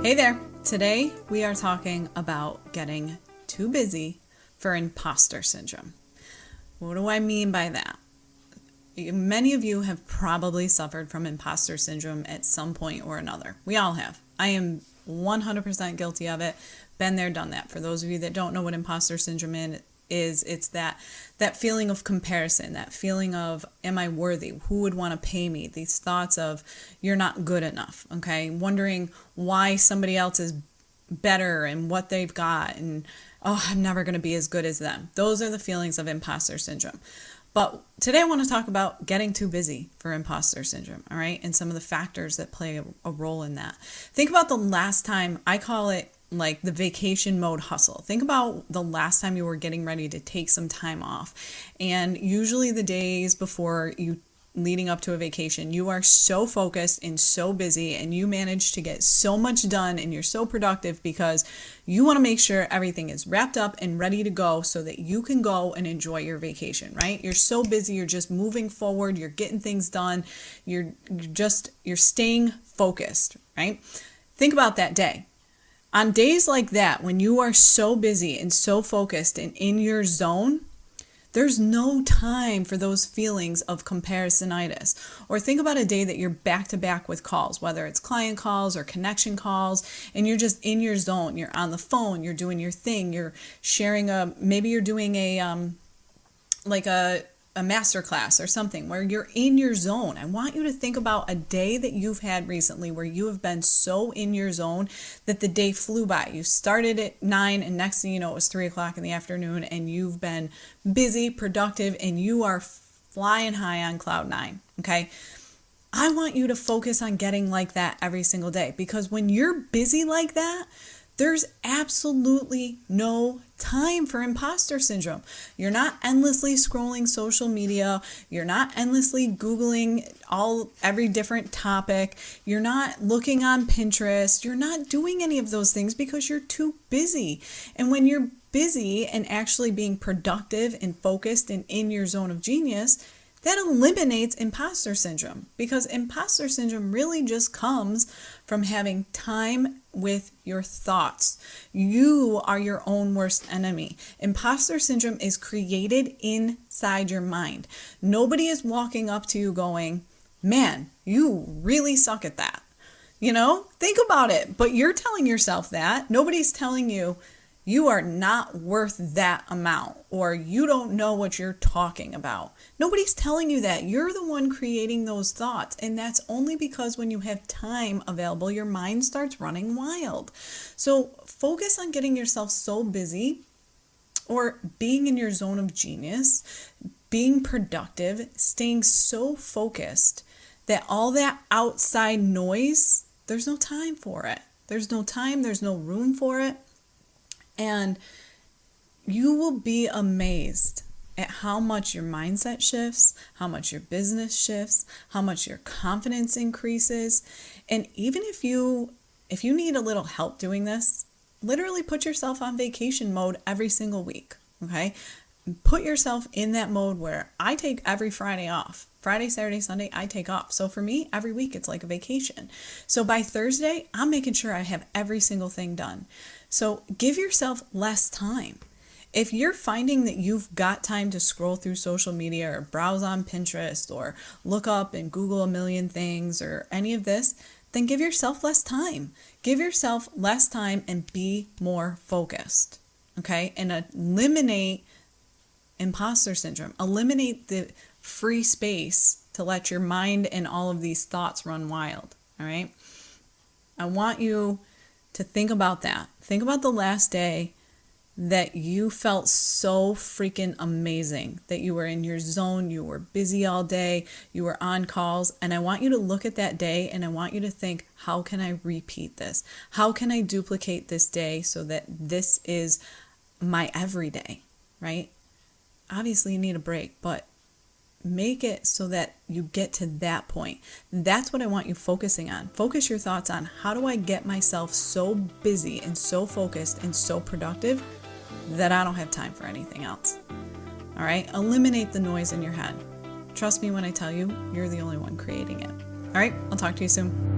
Hey there! Today we are talking about getting too busy for imposter syndrome. What do I mean by that? Many of you have probably suffered from imposter syndrome at some point or another. We all have. I am 100% guilty of it. Been there, done that. For those of you that don't know what imposter syndrome is, it's that feeling of comparison, that feeling of, am I worthy? Who would want to pay me? These thoughts of, you're not good enough, okay? Wondering why somebody else is better and what they've got, and, oh, I'm never going to be as good as them. Those are the feelings of imposter syndrome. But today I want to talk about getting too busy for imposter syndrome, all right? And some of the factors that play a role in that. Think about the last time, I call it like the vacation mode hustle. Think about the last time you were getting ready to take some time off. And usually the days before you leading up to a vacation, you are so focused and so busy, and you manage to get so much done, and you're so productive because you want to make sure everything is wrapped up and ready to go so that you can go and enjoy your vacation, right? You're so busy, you're just moving forward, you're getting things done, you're staying focused, right? Think about that day. On days like that, when you are so busy and so focused and in your zone, there's no time for those feelings of comparisonitis. Or think about a day that you're back to back with calls, whether it's client calls or connection calls, and you're just in your zone. You're on the phone, you're doing your thing, you're sharing maybe you're doing a masterclass or something where you're in your zone. I want you to think about a day that you've had recently where you have been so in your zone that the day flew by. You started at 9 and next thing you know, it was 3 o'clock in the afternoon, and you've been busy, productive, and you are flying high on cloud 9. Okay. I want you to focus on getting like that every single day, because when you're busy like that, there's absolutely no time for imposter syndrome. You're not endlessly scrolling social media. You're not endlessly Googling every different topic. You're not looking on Pinterest. You're not doing any of those things because you're too busy. And when you're busy and actually being productive and focused and in your zone of genius, that eliminates imposter syndrome, because imposter syndrome really just comes from having time with your thoughts. You are your own worst enemy. Imposter syndrome is created inside your mind. Nobody is walking up to you going, man, you really suck at that. Think about it. But you're telling yourself that. Nobody's telling you, you are not worth that amount, or you don't know what you're talking about. Nobody's telling you that. You're the one creating those thoughts. And that's only because when you have time available, your mind starts running wild. So focus on getting yourself so busy, or being in your zone of genius, being productive, staying so focused that all that outside noise, there's no time for it. There's no time, there's no room for it. And you will be amazed at how much your mindset shifts, how much your business shifts, how much your confidence increases. And even if you need a little help doing this, literally put yourself on vacation mode every single week, okay? Put yourself in that mode where I take every Friday off. Friday, Saturday, Sunday, I take off. So for me, every week it's like a vacation. So by Thursday, I'm making sure I have every single thing done. So give yourself less time. If you're finding that you've got time to scroll through social media or browse on Pinterest or look up and Google a million things or any of this, then give yourself less time. Give yourself less time and be more focused, okay? And eliminate imposter syndrome. Eliminate the free space to let your mind and all of these thoughts run wild, all right? I want you to think about that. Think about the last day that you felt so freaking amazing, that you were in your zone, you were busy all day, you were on calls, and I want you to look at that day and I want you to think, how can I repeat this? How can I duplicate this day so that this is my everyday, right? Obviously you need a break, but make it so that you get to that point. That's what I want you focusing on. Focus your thoughts on, how do I get myself so busy and so focused and so productive that I don't have time for anything else. All right? Eliminate the noise in your head. Trust me when I tell you, you're the only one creating it. All right? I'll talk to you soon.